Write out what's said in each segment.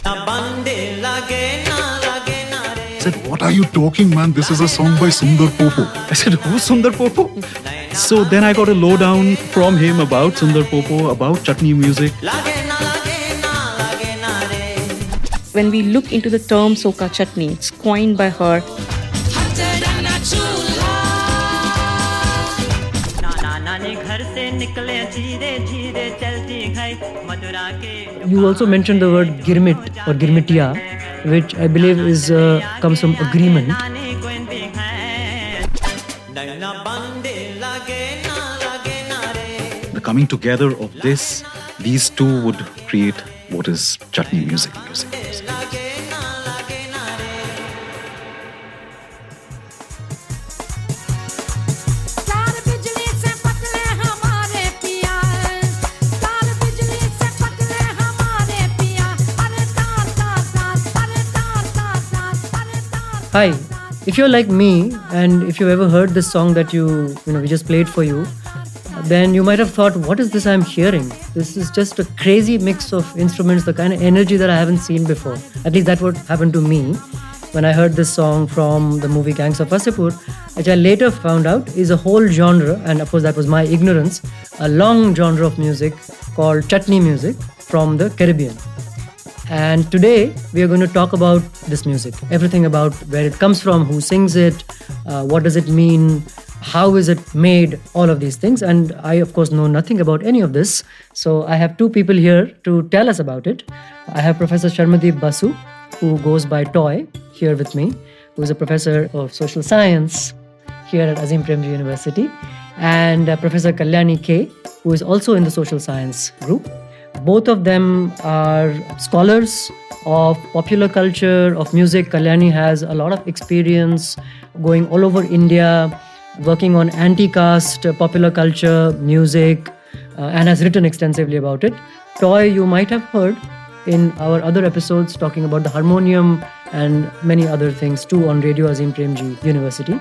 I said, what are you talking, man? This is a song by Sundar Popo. I said, who's Sundar Popo? So then I got a lowdown from him about Sundar Popo, about Chutney music. When we look into the term Soca Chutney, it's coined by her. You also mentioned the word Girmit or Girmitiya, which I believe is comes from agreement. The coming together of these two would create what is Chutney music. Hi, if you're like me and if you've ever heard this song that we just played for you, then you might have thought, what is this I'm hearing? This is just a crazy mix of instruments, the kind of energy that I haven't seen before. At least that's what happened to me when I heard this song from the movie Gangs of Wasseypur, which I later found out is a whole genre, and of course that was my ignorance, a long genre of music called Chutney music from the Caribbean. And today we are going to talk about this music, everything about where it comes from, who sings it, what does it mean, how is it made, all of these things. And I, of course, know nothing about any of this. So I have two people here to tell us about it. I have Professor Sharmadip Basu, who goes by Toy, here with me, who is a professor of social science here at Azim Premji University, and Professor Kalyani K, who is also in the social science group. Both of them are scholars of popular culture, of music. Kalyani has a lot of experience going all over India, working on anti-caste popular culture, music, and has written extensively about it. Toy, you might have heard in our other episodes talking about the harmonium and many other things too on Radio Azim Premji University.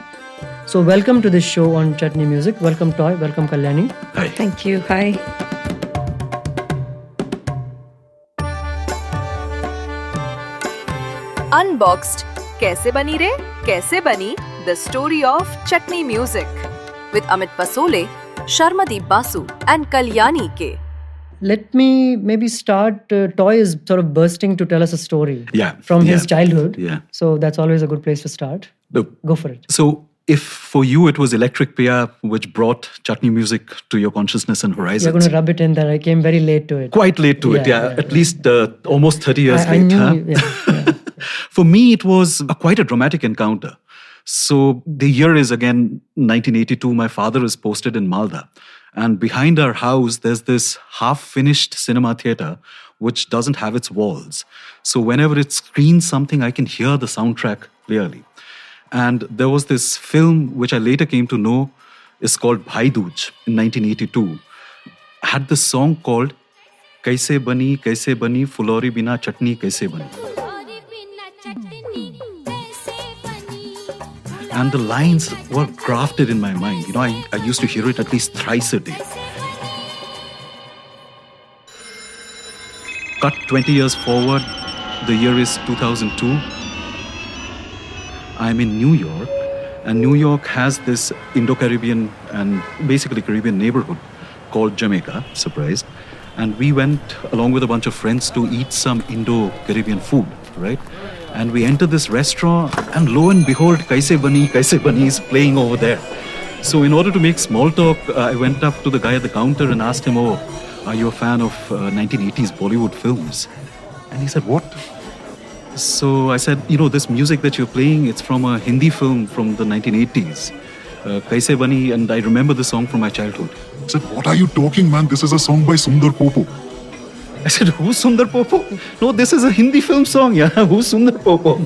So welcome to this show on Chutney music. Welcome Toy, welcome Kalyani. Hi. Thank you. Hi. Unboxed, Kaise bani re? Kaise bani? The story of Chutney music with Amit Basole, Sharmadip Basu and Kalyani K. Let me maybe start. Toy is sort of bursting to tell us a story from his childhood. Yeah. So that's always a good place to start. Go for it. So if for you it was Electric Pia which brought Chutney music to your consciousness and horizons. You're going to rub it in that I came very late to it. Quite late to it, At least almost 30 years I late. knew, For me, it was quite a dramatic encounter. So the year is again 1982. My father is posted in Malda. And behind our house, there's this half-finished cinema theatre which doesn't have its walls. So whenever it screens something, I can hear the soundtrack clearly. And there was this film which I later came to know is called Bhai Dooj in 1982. Had this song called Kaise Bani, Phulouri Bina Chutney Kaise Bani. And the lines were crafted in my mind. I used to hear it at least thrice a day. Cut 20 years forward, the year is 2002. I'm in New York, and New York has this Indo-Caribbean and basically Caribbean neighbourhood called Jamaica, surprised. And we went along with a bunch of friends to eat some Indo-Caribbean food, right? And we entered this restaurant, and lo and behold, Kaise Bani is playing over there. So in order to make small talk, I went up to the guy at the counter and asked him, "Oh, are you a fan of 1980s Bollywood films?" And he said, "What?" So I said, this music that you're playing, it's from a Hindi film from the 1980s, Kaise Bani, and I remember the song from my childhood. I said, what are you talking, man? This is a song by Sundar Popo. I said, who's Sundar Popo? No, this is a Hindi film song, Who's Sundar Popo?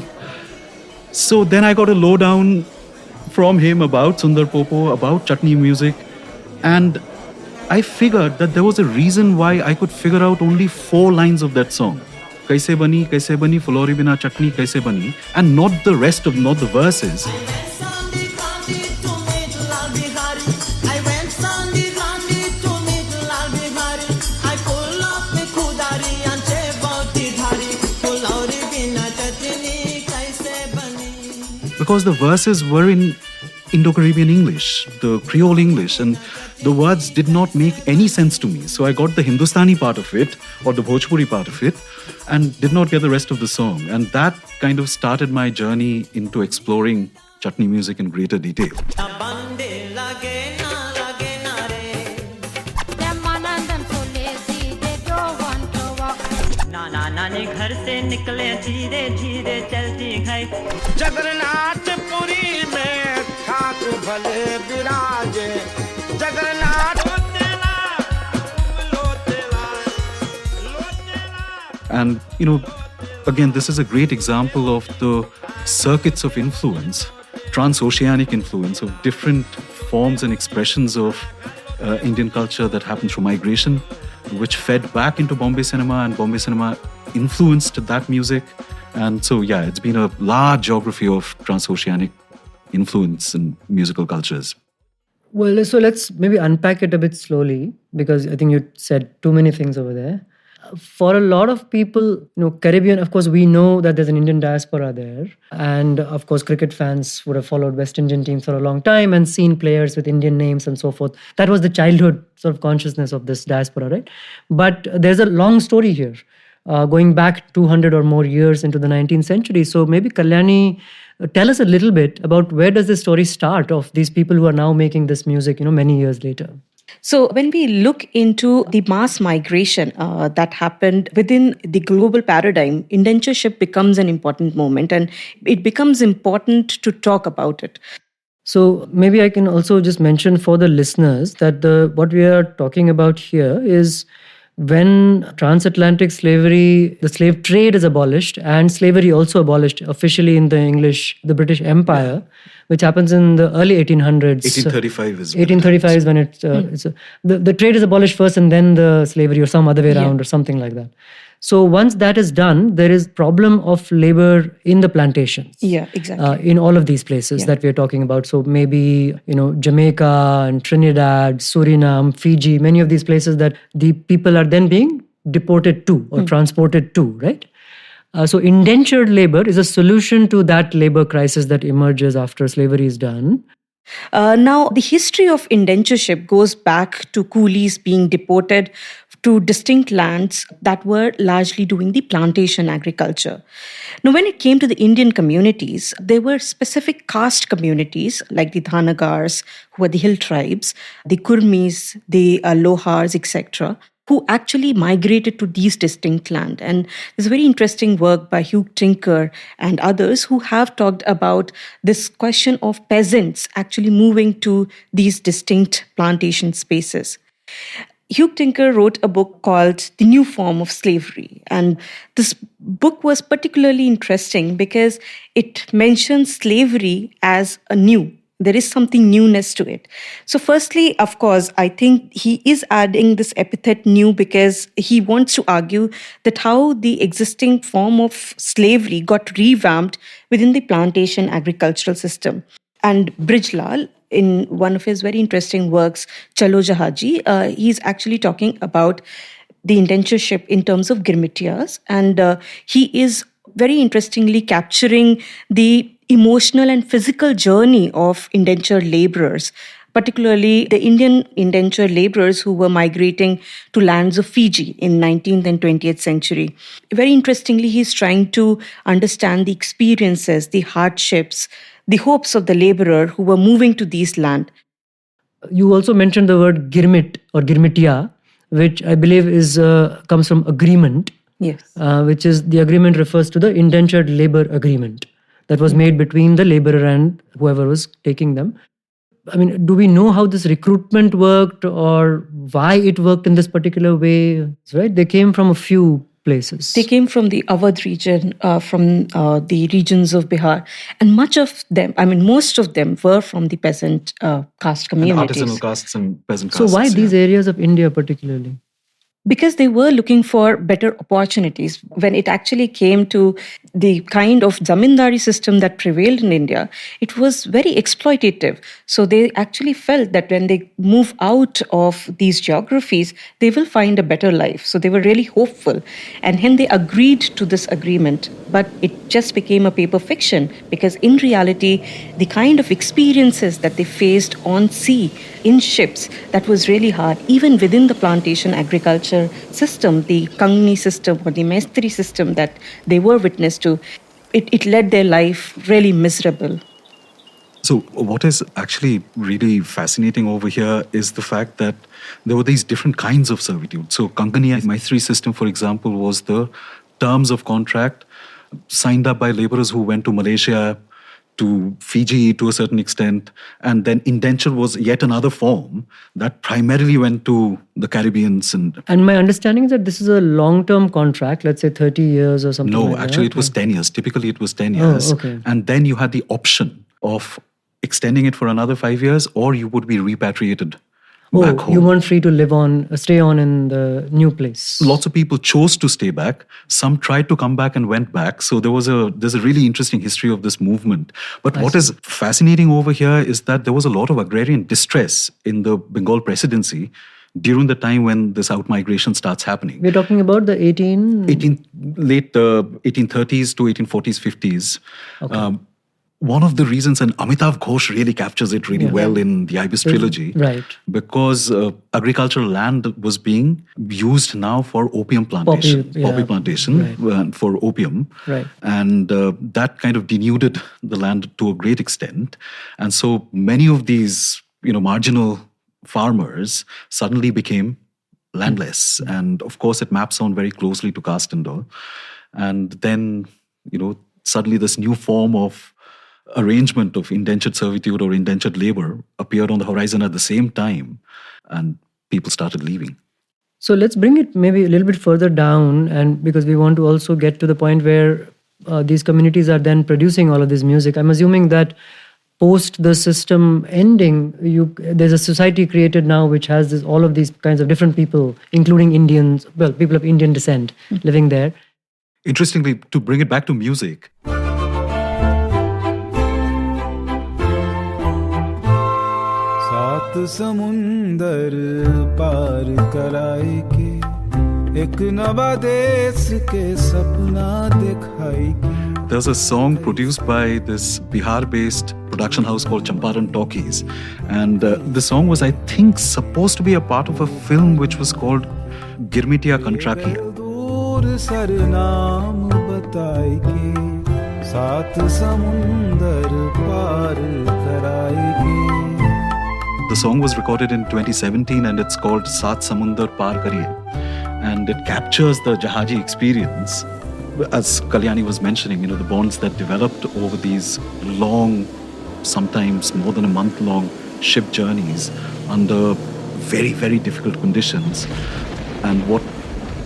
So then I got a lowdown from him about Sundar Popo, about Chutney music, and I figured that there was a reason why I could figure out only 4 lines of that song. Kaise Bani, Phulouri Bina Chutney Kaise Bani, and not the verses. because the verses were in Indo-Caribbean English, the Creole English, and the words did not make any sense to me. So I got the Hindustani part of it, or the Bhojpuri part of it, and did not get the rest of the song. And that kind of started my journey into exploring Chutney music in greater detail. And, again, this is a great example of the circuits of influence, transoceanic influence of different forms and expressions of Indian culture that happened through migration, which fed back into Bombay cinema, and Bombay cinema influenced that music. And so, it's been a large geography of transoceanic influence in musical cultures. Well, so let's maybe unpack it a bit slowly, because I think you said too many things over there. For a lot of people, Caribbean, of course, we know that there's an Indian diaspora there. And of course, cricket fans would have followed West Indian teams for a long time and seen players with Indian names and so forth. That was the childhood sort of consciousness of this diaspora, right? But there's a long story here, going back 200 or more years into the 19th century. So maybe Kalyani, tell us a little bit about where does this story start of these people who are now making this music, many years later. So when we look into the mass migration that happened within the global paradigm, indentureship becomes an important moment, and it becomes important to talk about it. So maybe I can also just mention for the listeners that what we are talking about here is when transatlantic slavery, the slave trade is abolished, and slavery also abolished officially in the British Empire, which happens in the early 1800s. 1835 is 1835 is when the trade is abolished first, and then the slavery, or some other way around, or something like that. So once that is done, there is problem of labor in the plantations. Yeah, exactly. In all of these places that we are talking about. So maybe, Jamaica and Trinidad, Suriname, Fiji, many of these places that the people are then being deported to or transported to, right? So indentured labor is a solution to that labor crisis that emerges after slavery is done. Now, the history of indentureship goes back to coolies being deported to distinct lands that were largely doing the plantation agriculture. Now, when it came to the Indian communities, there were specific caste communities like the Dhanagars, who were the hill tribes, the Kurmis, the Lohars, etc., who actually migrated to these distinct land. And there's very interesting work by Hugh Tinker and others who have talked about this question of peasants actually moving to these distinct plantation spaces. Hugh Tinker wrote a book called The New Form of Slavery. And this book was particularly interesting because it mentions slavery as a new. There is something newness to it. So firstly, of course, I think he is adding this epithet new because he wants to argue that how the existing form of slavery got revamped within the plantation agricultural system. And Brijlal, in one of his very interesting works, Chalo Jahaji, he's actually talking about the indentureship in terms of Girmitiyas. And he is very interestingly capturing the emotional and physical journey of indentured laborers, particularly the Indian indentured laborers who were migrating to lands of Fiji in 19th and 20th century. Very interestingly, he's trying to understand the experiences, the hardships, the hopes of the laborer who were moving to these lands. You also mentioned the word girmit or girmitiya, which I believe comes from agreement. Yes. Which is the agreement refers to the indentured labor agreement that was made between the laborer and whoever was taking them. I mean, do we know how this recruitment worked or why it worked in this particular way? Right? They came from a few places. They came from the Awadh region, from the regions of Bihar. And most of them were from the peasant caste communities. And artisanal castes and peasant castes. So why these areas of India particularly? Because they were looking for better opportunities. When it actually came to the kind of zamindari system that prevailed in India, it was very exploitative. So they actually felt that when they move out of these geographies, they will find a better life. So they were really hopeful. And hence they agreed to this agreement. But it just became a paper fiction because in reality, the kind of experiences that they faced on sea, in ships, that was really hard. Even within the plantation agriculture system, the Kangni system or the Maistri system that they were witness to, it led their life really miserable. So what is actually really fascinating over here is the fact that there were these different kinds of servitude. So Kankani Maitri system, for example, was the terms of contract signed up by laborers who went to Malaysia, to Fiji to a certain extent, and then indenture was yet another form that primarily went to the Caribbeans. And my understanding is that this is a long-term contract, let's say 30 years or something like that. No, actually it was 10 years. Typically it was 10 years. Oh, okay. And then you had the option of extending it for another 5 years, or you would be repatriated back home. You weren't free to stay on in the new place. Lots of people chose to stay back. Some tried to come back and went back. So there's a really interesting history of this movement. But what is fascinating over here is that there was a lot of agrarian distress in the Bengal presidency during the time when this outmigration starts happening. We're talking about the late 1830s to 1840s, 50s. Okay. One of the reasons, and Amitav Ghosh really captures it really well in the Ibis trilogy, right? Because agricultural land was being used now for opium plantation, poppy plantation for opium, right? And that kind of denuded the land to a great extent, and so many of these, marginal farmers suddenly became landless, and of course it maps on very closely to caste and all, and then suddenly this new form of arrangement of indentured servitude or indentured labor appeared on the horizon at the same time, and people started leaving. So let's bring it maybe a little bit further down, and because we want to also get to the point where these communities are then producing all of this music. I'm assuming that post the system ending, there's a society created now which has all of these kinds of different people, including Indians, people of Indian descent living there. Interestingly, to bring it back to music, समुंदर पार कराई के एक नवा देश के सपना दिखाई के. There's a song produced by this Bihar-based production house called Champaran Talkies, and the song was, I think, supposed to be a part of a film which was called Girmitiyas Contraki. दूर sir नाम बताई के सात समुंदर पार कराई के. The song was recorded in 2017 and it's called Saat Samundar Par Kariye. And it captures the Jahaji experience. As Kalyani was mentioning, the bonds that developed over these long, sometimes more than a month-long ship journeys under very, very difficult conditions. And what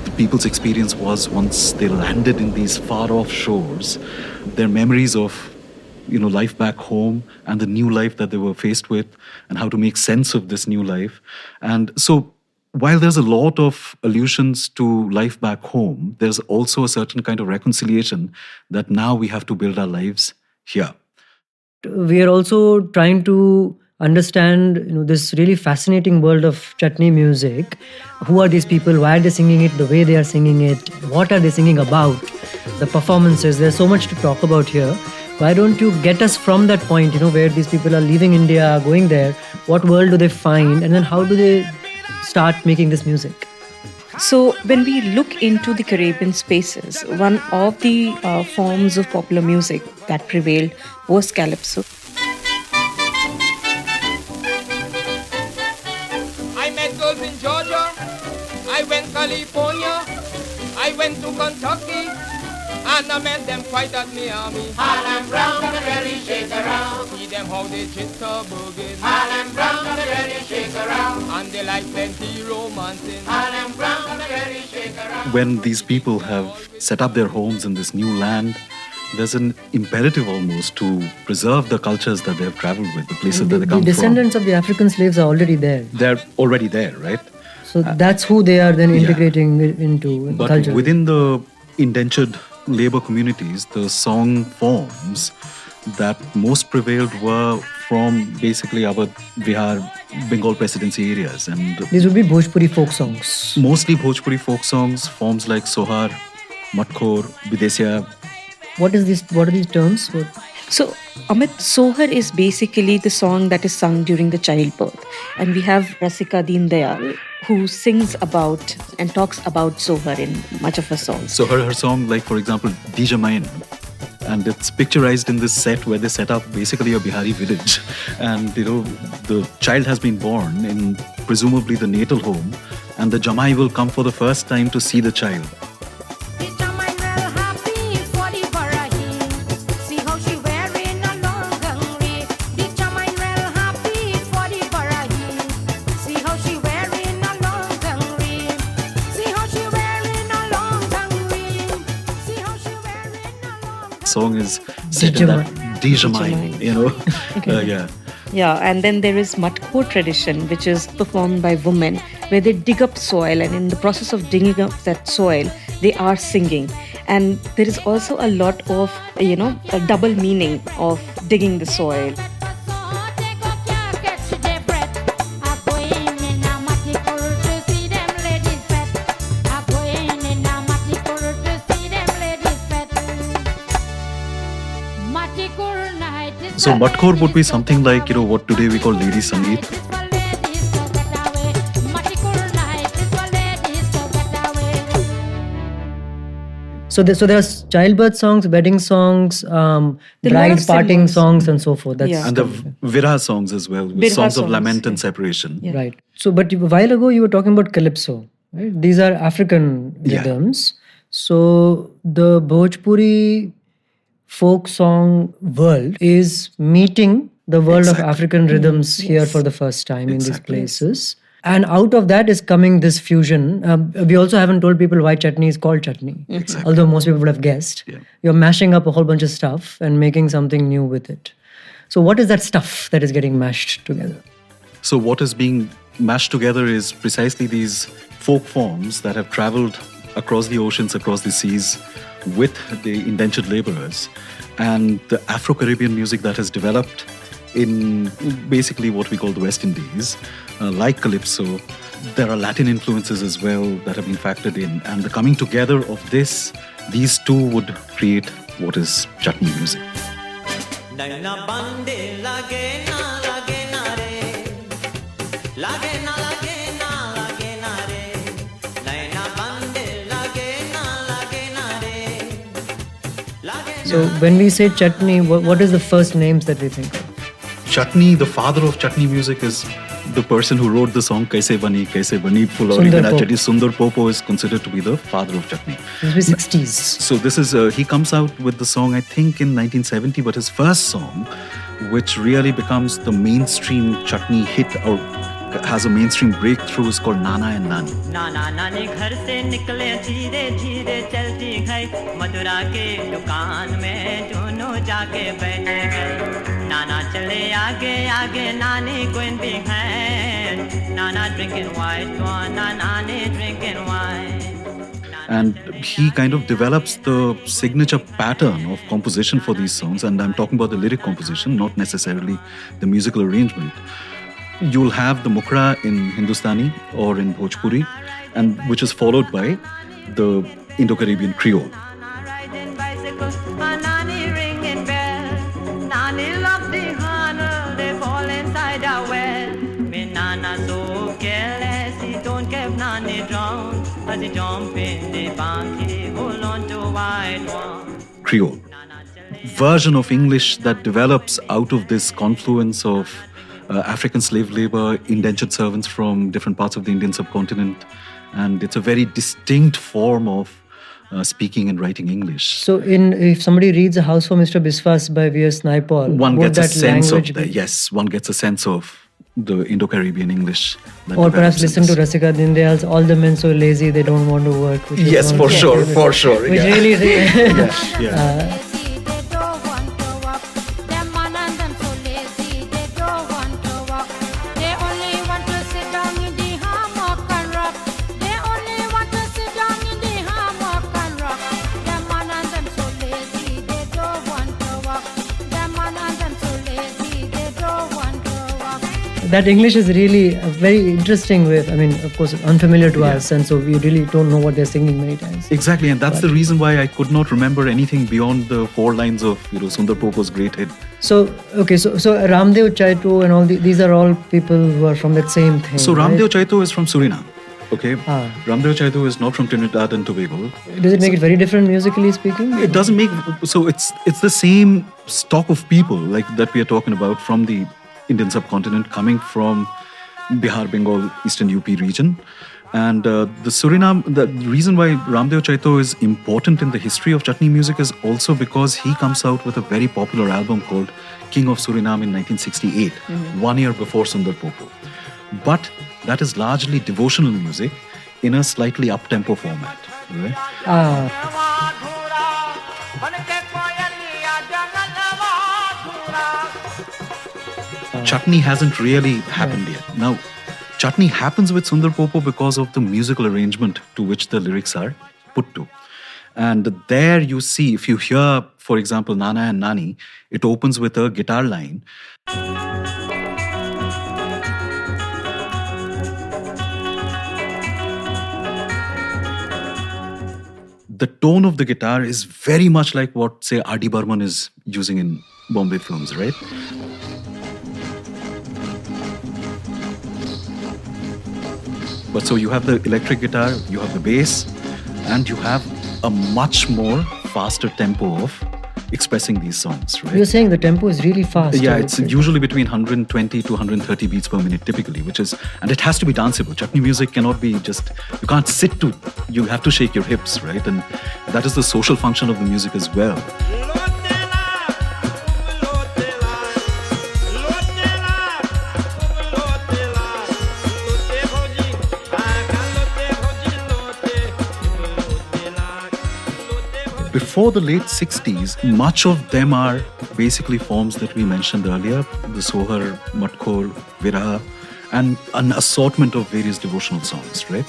the people's experience was once they landed in these far-off shores, their memories of life back home and the new life that they were faced with and how to make sense of this new life. And so while there's a lot of allusions to life back home, there's also a certain kind of reconciliation that now we have to build our lives here. We are also trying to understand this really fascinating world of Chutney music. Who are these people? Why are they singing it the way they are singing it? What are they singing about? The performances. There's so much to talk about here. Why don't you get us from that point, where these people are leaving India, going there? What world do they find? And then how do they start making this music? So when we look into the Caribbean spaces, one of the forms of popular music that prevailed was calypso. I met girls in Georgia, I went California, I went to Kentucky, and I met them quite at Miami. Harlem Brown and ready shake around. See them how they jitter boogin. Harlem Brown and ready shake around. And they like plenty romancing. Harlem Brown and ready shake around. When these people have set up their homes in this new land, there's an imperative almost to preserve the cultures that they have traveled with, the places that they come from. The descendants of the African slaves are already there. They're already there, right? So that's who they are then integrating into but culture. Within the indentured labor communities, the song forms that most prevailed were from basically our Bihar, Bengal presidency areas. And These would be Bhojpuri folk songs. mostly Bhojpuri folk songs, forms like Sohar, Matkhor, Bidesya. What are these terms? So, Amit, Sohar is basically the song that is sung during the childbirth. And we have Rasika Dindial, who sings about and talks about Sohar in much of her songs. So her song, like for example, Dijamain, and it's picturized in this set where they set up basically a Bihari village. And the child has been born in presumably the natal home, and the Jamai will come for the first time to see the child. Song is set in that Dijamain, yeah. Yeah, and then there is Matkhor tradition, which is performed by women, where they dig up soil, and in the process of digging up that soil, they are singing. And there is also a lot of, a double meaning of digging the soil. So Matkhor would be something like, what today we call Lady Sangeet. So there's childbirth songs, wedding songs, bride parting songs, and so forth. That's And the Viraha songs as well, Viraha songs of songs, lament and separation. Yeah. right. So, but a while ago you were talking about calypso, right? These are African rhythms. So the Bhojpuri folk song world is meeting the world of African rhythms here for the first time in these places. And out of that is coming this fusion. We also haven't told people why chutney is called chutney. Although most people would have guessed. Yeah. You're mashing up a whole bunch of stuff and making something new with it. So what is that stuff that is getting mashed together? So what is being mashed together is precisely these folk forms that have traveled across the oceans, across the seas with the indentured laborers, and the Afro-Caribbean music that has developed in basically what we call the West Indies, like calypso. There are Latin influences as well that have been factored in, and the coming together of these two would create what is chutney music. So when we say chutney, what is the first names that we think of? Chutney, the father of chutney music, is the person who wrote the song Kaise, Bani, Phulouri. Sundar Popo is considered to be the father of chutney. This was 60s. So this is, he comes out with the song, I think, in 1970, but his first song, which really becomes the mainstream chutney hit or has a mainstream breakthrough, is called Nana and Nani. नाना नानी घर से निकले धीरे धीरे चलती गई मथुरा के दुकान में दोनों जाके बैठ गए नाना चले आगे आगे नानी क्वीन भी है नाना drinking white wine Nana drinking wine. And he kind of develops the signature pattern of composition for these songs, and I'm talking about the lyric composition, not necessarily the musical arrangement. You'll have the mukra in Hindustani or in Bhojpuri, and which is followed by the Indo-Caribbean Creole. Creole. Version of English that develops out of this confluence of African slave labor, indentured servants from different parts of the Indian subcontinent, and it's a very distinct form of speaking and writing English. So, if somebody reads A House for Mr. Biswas by V.S. Naipaul, one would gets a that sense of language the, be- yes, one gets a sense of the Indo-Caribbean English. that Or perhaps develops in listen to this. Rasika Dindial's All the Men So Lazy They Don't Want to Work. Which is Yes, one for of my sure, favorite- for sure. Which yeah. really, Yeah. that English is really a very interesting way. I mean, of course, unfamiliar to us, and so we really don't know what they're singing many times. Exactly, and that's the reason why I could not remember anything beyond the 4 lines of Sundar Popo's great hit. So Ramdev Chaito and all these are all people who are from that same thing. So right? Ramdev Chaito is from Suriname. Okay, Ramdev Chaito is not from Trinidad and Tobago. Does it make it very different musically speaking? It doesn't make so. It's the same stock of people like that we are talking about from the Indian subcontinent, coming from Bihar, Bengal, Eastern UP region. And the reason why Ramdev Chaito is important in the history of Chutney music is also because he comes out with a very popular album called King of Suriname in 1968, 1 year before Sundar Popo. But that is largely devotional music in a slightly up-tempo format. Right? Chutney hasn't really happened yet. Now, Chutney happens with Sundar Popo because of the musical arrangement to which the lyrics are put to. And there you see, if you hear, for example, Nana and Nani, it opens with a guitar line. The tone of the guitar is very much like what, say, R.D. Burman is using in Bombay films, right? But so you have the electric guitar, you have the bass, and you have a much more faster tempo of expressing these songs, right? You're saying the tempo is really fast. Yeah, it's usually between 120 to 130 beats per minute typically, and it has to be danceable. Chutney music cannot be just, you can't sit to, you have to shake your hips, right? And that is the social function of the music as well. Before the late 60s, much of them are basically forms that we mentioned earlier, the Sohar, Matkhor, Viraha, and an assortment of various devotional songs, right?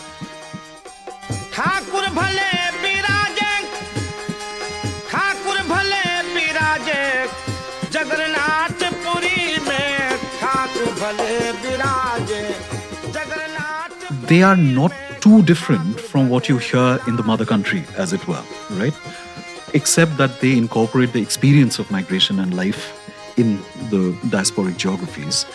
They are not too different from what you hear in the mother country, as it were, right? Except that they incorporate the experience of migration and life in the diasporic geographies.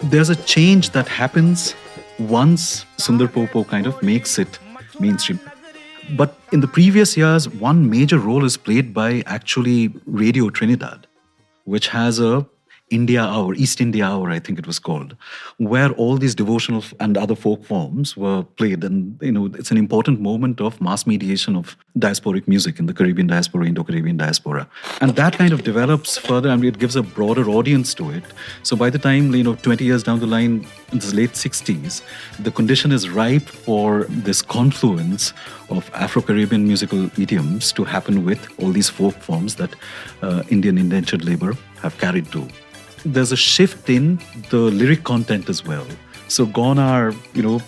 There's a change that happens once Sundar Popo kind of makes it mainstream. But in the previous years, one major role is played by actually Radio Trinidad, which has a India Hour, East India Hour, I think it was called, where all these devotional and other folk forms were played. And, it's an important moment of mass mediation of diasporic music in the Caribbean diaspora, Indo-Caribbean diaspora. And that kind of develops further, it gives a broader audience to it. So by the time, 20 years down the line, in the late 60s, the condition is ripe for this confluence of Afro-Caribbean musical idioms to happen with all these folk forms that Indian indentured labor have carried to. There's a shift in the lyric content as well. So gone are,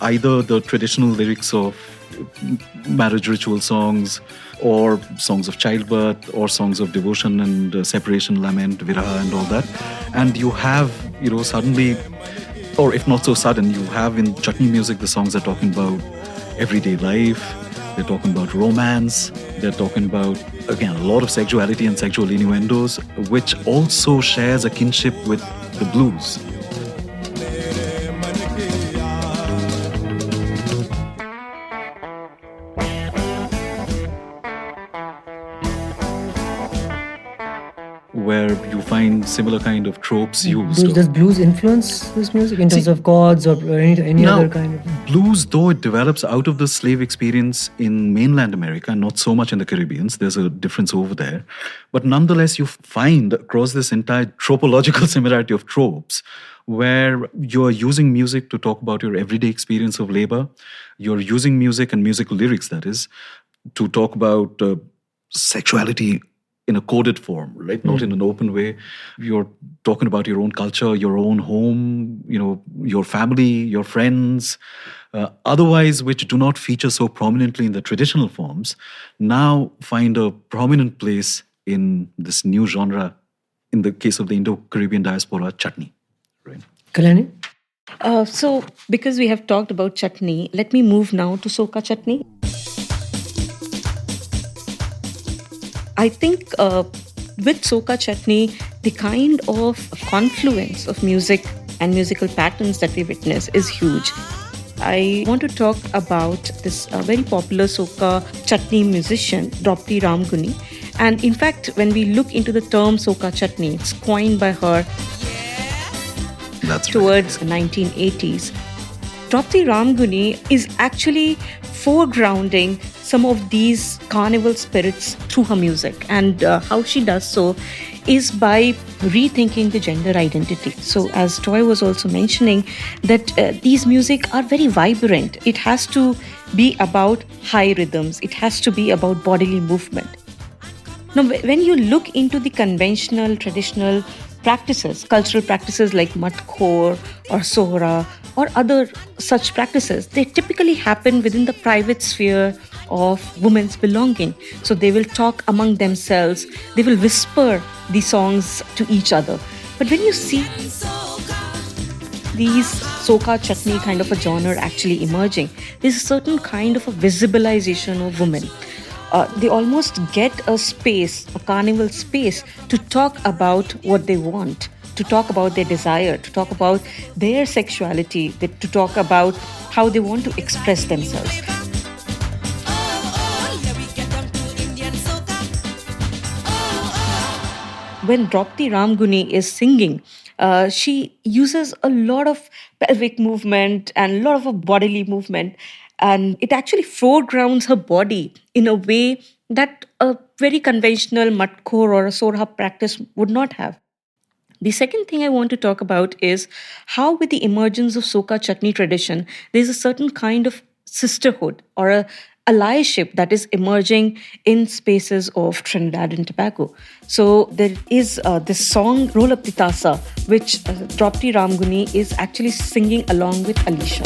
either the traditional lyrics of marriage ritual songs or songs of childbirth or songs of devotion and separation, lament, viraha and all that. And you have, suddenly, or if not so sudden, you have in Chutney music, the songs are talking about everyday life. They're talking about romance. They're talking about, again, a lot of sexuality and sexual innuendos, which also shares a kinship with the blues. Where you find similar kind of tropes used. Does blues influence this music in terms of chords or any other kind of? Blues, though it develops out of the slave experience in mainland America, not so much in the Caribbean, there's a difference over there. But nonetheless, you find across this entire tropological similarity of tropes, where you're using music to talk about your everyday experience of labor. You're using music and musical lyrics, that is, to talk about sexuality in a coded form, right? Not in an open way. You're talking about your own culture, your own home, your family, your friends, otherwise which do not feature so prominently in the traditional forms, now find a prominent place in this new genre, in the case of the Indo-Caribbean diaspora, Chutney. Right? Kalyani? So, because we have talked about chutney, let me move now to Soca chutney. I think with Soca chutney, the kind of confluence of music and musical patterns that we witness is huge. I want to talk about this very popular Soca chutney musician, Drupatee Ramgoonai. And in fact, when we look into the term Soca chutney, it's coined by her That's towards 1980s. Drupatee Ramgoonai is actually foregrounding some of these carnival spirits through her music. And how she does so is by rethinking the gender identity. So as Troy was also mentioning, that these music are very vibrant. It has to be about high rhythms. It has to be about bodily movement. Now, when you look into the conventional, traditional practices, cultural practices like matkhor or sohra or other such practices, they typically happen within the private sphere of women's belonging. So they will talk among themselves, they will whisper the songs to each other. But when you see these Soca chutney kind of a genre actually emerging, there's a certain kind of a visibilization of women. They almost get a space, a carnival space, to talk about what they want, to talk about their desire, to talk about their sexuality, to talk about how they want to express themselves. When Drupatee Ramgoonai is singing, she uses a lot of pelvic movement and a lot of bodily movement, and it actually foregrounds her body in a way that a very conventional matkhor or a sorha practice would not have. The second thing I want to talk about is how, with the emergence of Soca chutney tradition, there's a certain kind of sisterhood or a allyship that is emerging in spaces of Trinidad and Tobago. So there is this song, Roll Up de Tassa, which Drupatee Ramgoonai is actually singing along with Alicia.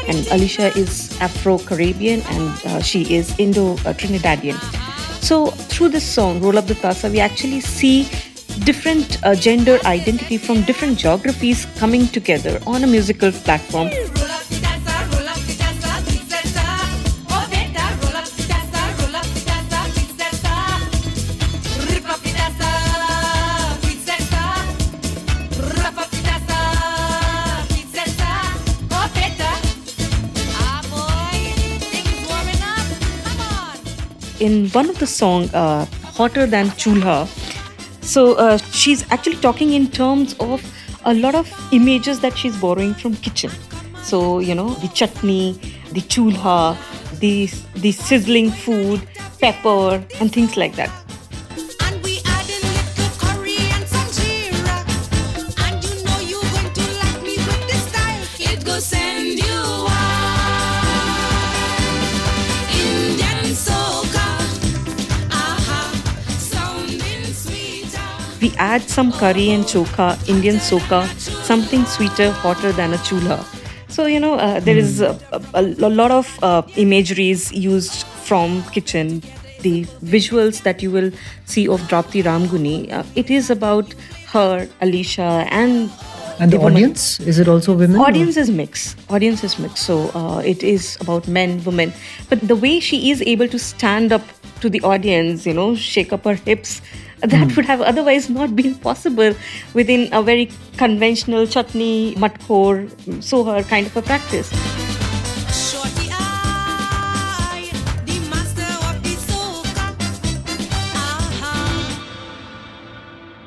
And Alicia is Afro-Caribbean and she is Indo-Trinidadian. So through this song, Roll Up the Tassa, we actually see different gender identity from different geographies coming together on a musical platform. In one of the songs, Hotter Than Chulha, so she's actually talking in terms of a lot of images that she's borrowing from kitchen. So, you know, the chutney, the chulha, the sizzling food, pepper, and things like that. We add some curry and chokha, Indian soca, something sweeter, hotter than a chulha. So, you know, there is a lot of imageries used from kitchen. The visuals that you will see of Drupatee Ramgoonai, it is about her, Alicia, and the audience? Is it also women? Audience is mixed. So it is about men, women. But the way she is able to stand up to the audience, you know, shake up her hips, that would have otherwise not been possible within a very conventional chutney, matkhor, sohar kind of a practice.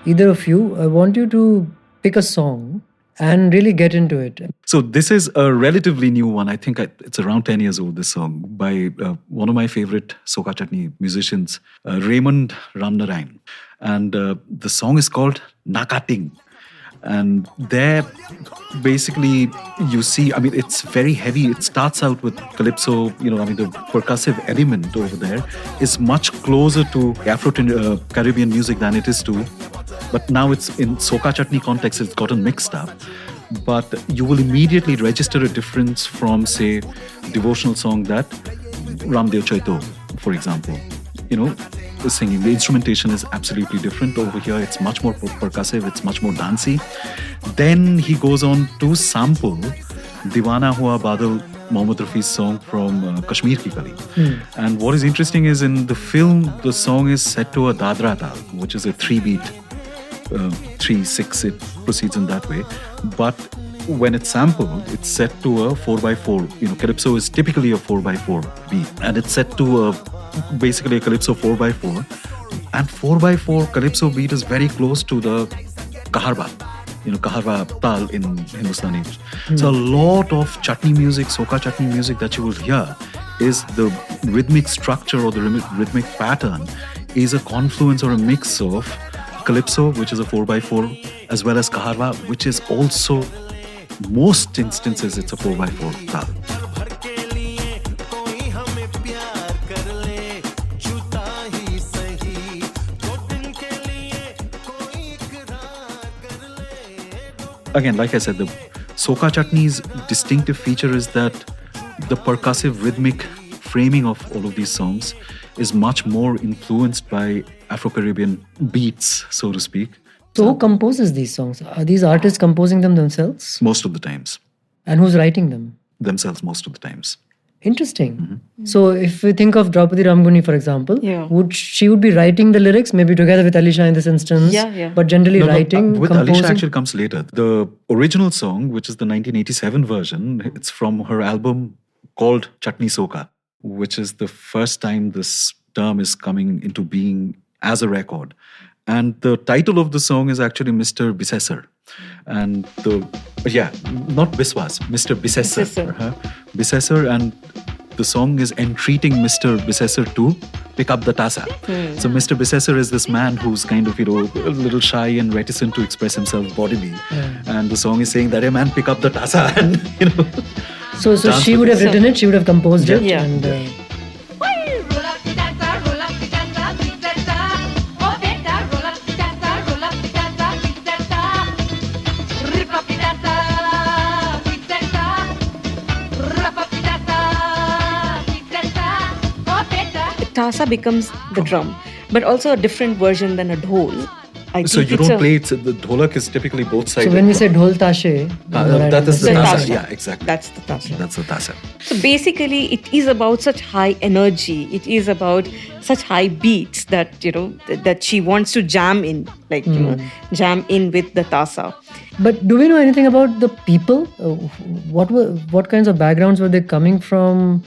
Either of you, I want you to pick a song and really get into it. So this is a relatively new one. I think it's around 10 years old, this song, by one of my favorite Soca chutney musicians, Raymond Ramnarayan. And the song is called Nakating. And there, basically, you see, I mean, it's very heavy. It starts out with calypso, you know, I mean, the percussive element over there is much closer to Afro-Caribbean music than it is to. But now it's in Soca chutney context, it's gotten mixed up. But you will immediately register a difference from, say, devotional song that Ramdev Chaito, for example. the singing. The instrumentation is absolutely different over here. It's much more percussive. It's much more dancey. Then he goes on to sample Deewana Hua Badal, Mohammad Rafi's song from Kashmir Ki Kali. And what is interesting is in the film, the song is set to a Dadra Tal, which is a 3-beat, 3/6. It proceeds in that way. But when it's sampled, it's set to a 4/4. Calypso is typically a 4/4 beat, and it's set to basically a Calypso 4/4. And 4/4 Calypso beat is very close to the Kaharva. Kaharva Tal in Hindustani. So a lot of chutney music, Soca chutney music that you will hear is the rhythmic structure or the rhythmic pattern is a confluence or a mix of Calypso, which is a 4/4, as well as Kaharva, which is also, most instances, it's a 4/4 Tal. Again, like I said, the Soca chutney's distinctive feature is that the percussive rhythmic framing of all of these songs is much more influenced by Afro-Caribbean beats, so to speak. So who composes these songs? Are these artists composing them themselves? Most of the times. And who's writing them? Themselves, most of the times. Interesting. So if we think of Drupatee Ramgoonai, for example, Yeah. she would be writing the lyrics, maybe together with Alisha in this instance, but generally writing, with composing? Alisha actually comes later. The original song, which is the 1987 version, it's from her album called Chutney Soca, which is the first time this term is coming into being as a record. And the title of the song is actually Mr. Bisesar. And not Biswas, Mr. Bisesar. Bisesar, and the song is entreating Mr. Bisesar to pick up the tassa. So Mr. Bisesar is this man who's kind of, a little shy and reticent to express himself bodily. And the song is saying that, hey man, pick up the tassa and, So she would have written it, she would have composed it. Yeah. And, Tassa becomes the drum, but also a different version than a dhol. So you don't play it, the dholak is typically both sides. so when we say dhol tashe, that is the The tassa. tassa. Yeah, exactly. That's the tassa. That's the tassa. So basically, it is about such high energy. It is about such high beats that that she wants to jam in, jam in with the tassa. But do we know anything about the people? What kinds of backgrounds were they coming from?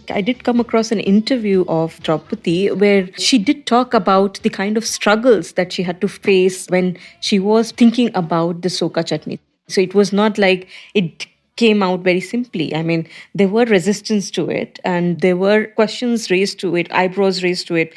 I did come across an interview of Drupatee where she did talk about the kind of struggles that she had to face when she was thinking about the Soca chutney. So it was not like it came out very simply. I mean, there were resistance to it and there were questions raised to it, eyebrows raised to it.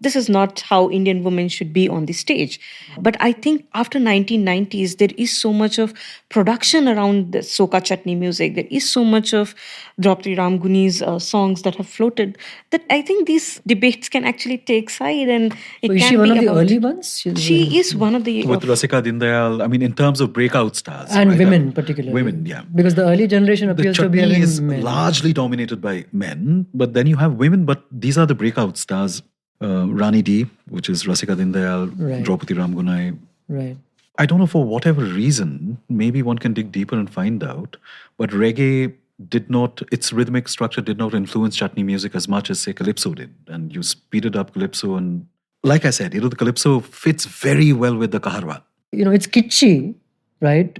This is not how Indian women should be on the stage. But I think after 1990s, there is so much of production around the Soca chutney music. There is so much of Drupatee Ramgoonai's songs that have floated that I think these debates can actually take side. And it Is can she one be of the about- early ones? She is one of the... With Rasika Dindial, I mean, in terms of breakout stars. And right? women particularly. Women, yeah. Because the early generation The appears to be chutney having is men. largely dominated by men, but then you have women, but these are the breakout stars. Rani D, which is Rasika Dindial, Right. Drupatee Ramgoonai. Right. I don't know for whatever reason, maybe one can dig deeper and find out, but reggae its rhythmic structure did not influence chutney music as much as, say, Calypso did. And you speeded up Calypso and, like I said, the Calypso fits very well with the Kaharwa. It's kitschy, right?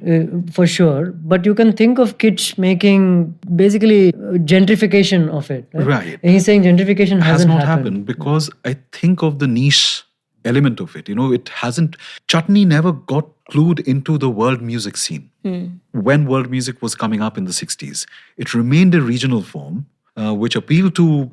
For sure. But you can think of kitsch making basically gentrification of it. Right. And he's saying gentrification Has hasn't not happened because I think of the niche element of it. It hasn't. Chutney never got clued into the world music scene. When world music was coming up in the 60s, it remained a regional form. Which appealed to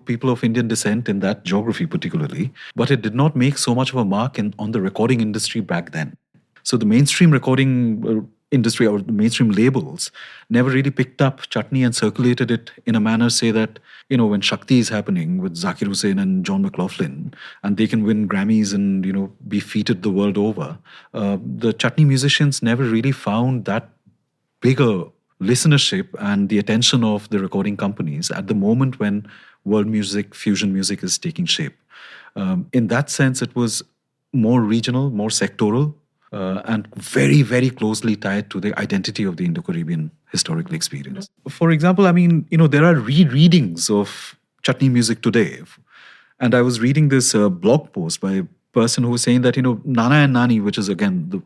people of Indian descent in that geography particularly, but it did not make so much of a mark on the recording industry back then. So the mainstream recording industry or the mainstream labels never really picked up chutney and circulated it in a manner, say that when Shakti is happening with Zakir Hussain and John McLaughlin, and they can win Grammys and be feted the world over, the chutney musicians never really found that bigger listenership and the attention of the recording companies at the moment when world music, fusion music is taking shape. In that sense, it was more regional, more sectoral, and very, very closely tied to the identity of the Indo-Caribbean historical experience. For example, I mean, there are rereadings of Chutney music today. And I was reading this blog post by a person who was saying that, Nana and Nani, which is again the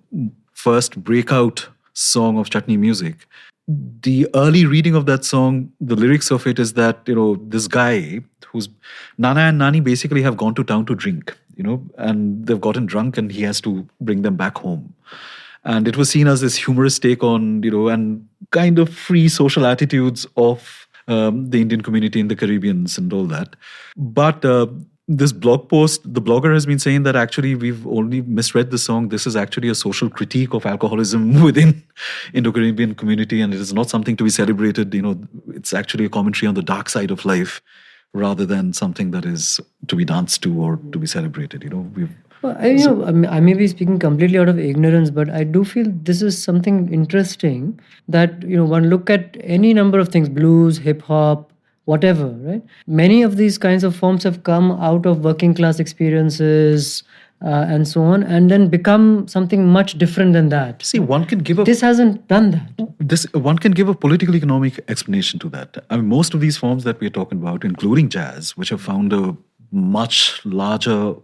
first breakout song of Chutney music, the early reading of that song, the lyrics of it is that, this guy who's Nana and Nani basically have gone to town to drink, and they've gotten drunk and he has to bring them back home. And it was seen as this humorous take on, and kind of free social attitudes of the Indian community in the Caribbeans and all that. But this blog post, the blogger has been saying that actually we've only misread the song. This is actually a social critique of alcoholism within Indo-Caribbean community, and it is not something to be celebrated. It's actually a commentary on the dark side of life rather than something that is to be danced to or to be celebrated. Well, I may be speaking completely out of ignorance, but I do feel this is something interesting that, one look at any number of things, blues, hip hop, whatever, right? Many of these kinds of forms have come out of working class experiences and so on, and then become something much different than that. See, one can give This hasn't done that. One can give a political economic explanation to that. I mean, most of these forms that we're talking about, including jazz, which have found a much larger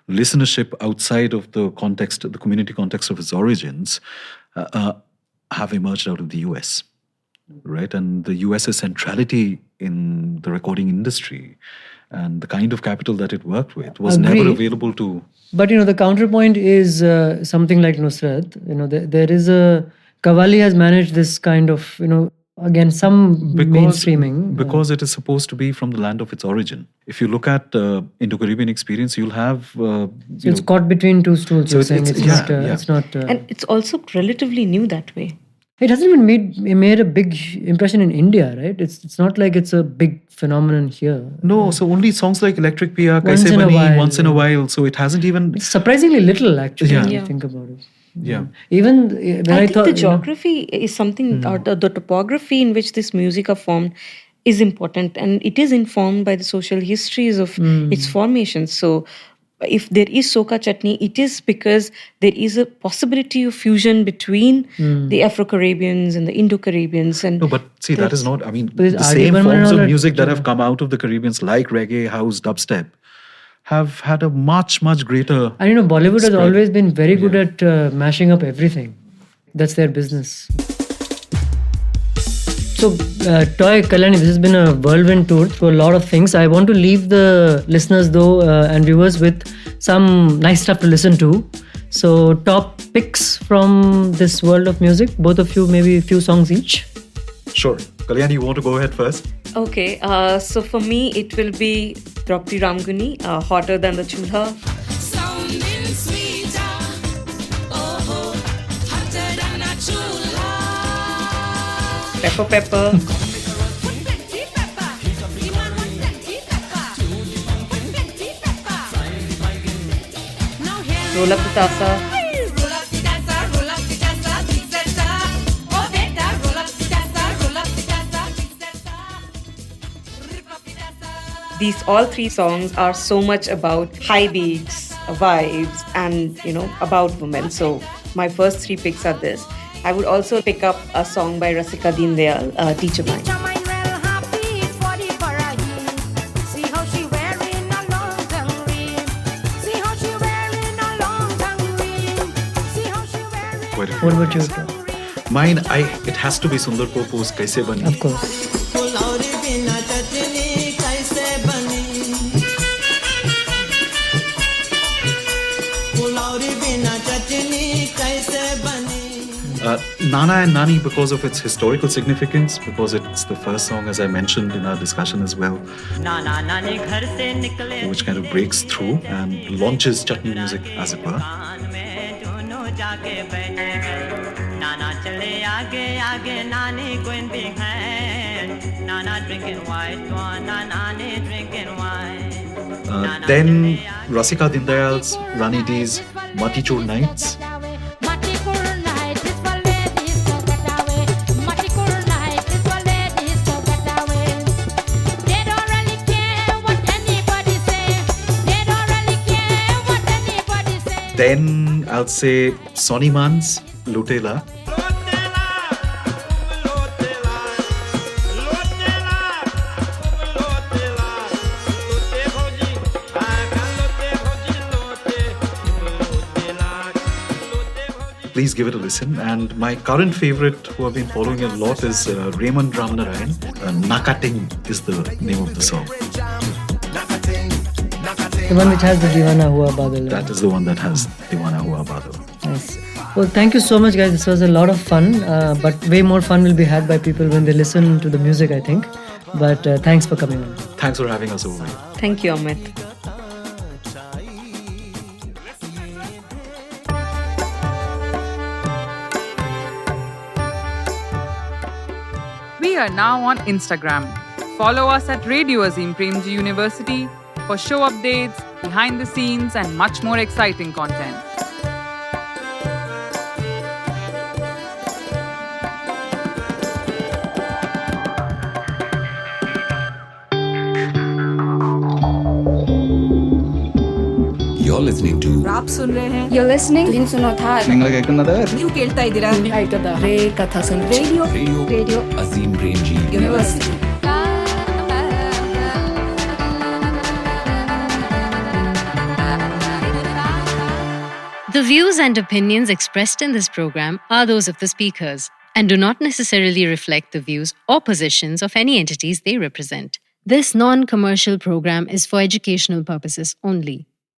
listenership outside of the community context of its origins, have emerged out of the US, right? And the US's centrality in the recording industry and the kind of capital that it worked with was never available to... But, the counterpoint is something like Nusrat. There is Qawwali has managed this kind of, again, some mainstreaming. Because it is supposed to be from the land of its origin. If you look at Indo-Caribbean experience, you'll have... it's caught between two stools. So it's not... And it's also relatively new that way. It hasn't even made a big impression in India, right? It's not like it's a big phenomenon here. No, so only songs like Electric Pia, Kaise, Bani, once in a while. So it hasn't even... It's surprisingly little, actually, when you think about it. Yeah. Even when I think thought... the geography is something, or the topography in which this music are formed is important. And it is informed by the social histories of its formation. So if there is Soca Chutney, it is because there is a possibility of fusion between the Afro-Caribbeans and the Indo-Caribbeans. And no, but see, that is not, I mean, the same forms of music that have come out of the Caribbeans, like reggae, house, dubstep, have had a much, much greater... And Bollywood has always been very good at mashing up everything. That's their business. So, Toy, Kalyani, this has been a whirlwind tour through a lot of things. I want to leave the listeners, though, and viewers with some nice stuff to listen to. So, top picks from this world of music. Both of you, maybe a few songs each. Sure. Kalyani, you want to go ahead first? Okay, so for me, it will be Drupatee Ramgoonai, Hotter Than the Chulha. Sounding sweeter, oh, hotter than a chula. Pepper Pepper. Roll Up de Tassa. These all three songs are so much about high beats, vibes, and about women. So my first three picks are this. I would also pick up a song by Rasika Dindial, Teacher Mine. What about you? Mine, it has to be Sundar Popo's Kaise, Bani. Of course. Nana and Nani because of its historical significance, because it's the first song, as I mentioned in our discussion as well, which kind of breaks through and launches Chutney music, as it were. Then Rasika Dindial's Rani D's Matichur Nights. Then I'll say Sonny Man's Lutela. Please give it a listen. And my current favorite, who I've been following a lot, is Raymond Ramnarayan. Nakating is the name of the song. The one which has the Divana Hua Badal. That is the one that has Divana Hua Badal. Nice. Well, thank you so much, guys. This was a lot of fun, but way more fun will be had by people when they listen to the music, I think. But thanks for coming on. Thanks for having us over. Thank you, Amit. We are now on Instagram. Follow us at Radio Azim Premji University for show updates, behind the scenes, and much more exciting content. You're listening to. आप सुन रहे हैं. You're listening. तुम सुनो था. നിങ്ങൾ കേൾക്കുന്നത്. ನೀವು ಕೇಳ್ತಾ ಇದ್ದೀರಾ. ರೇ ಕಥಾ ಸಂಗೀತ. Radio Azim Premji University. The views and opinions expressed in this program are those of the speakers and do not necessarily reflect the views or positions of any entities they represent. This non-commercial program is for educational purposes only.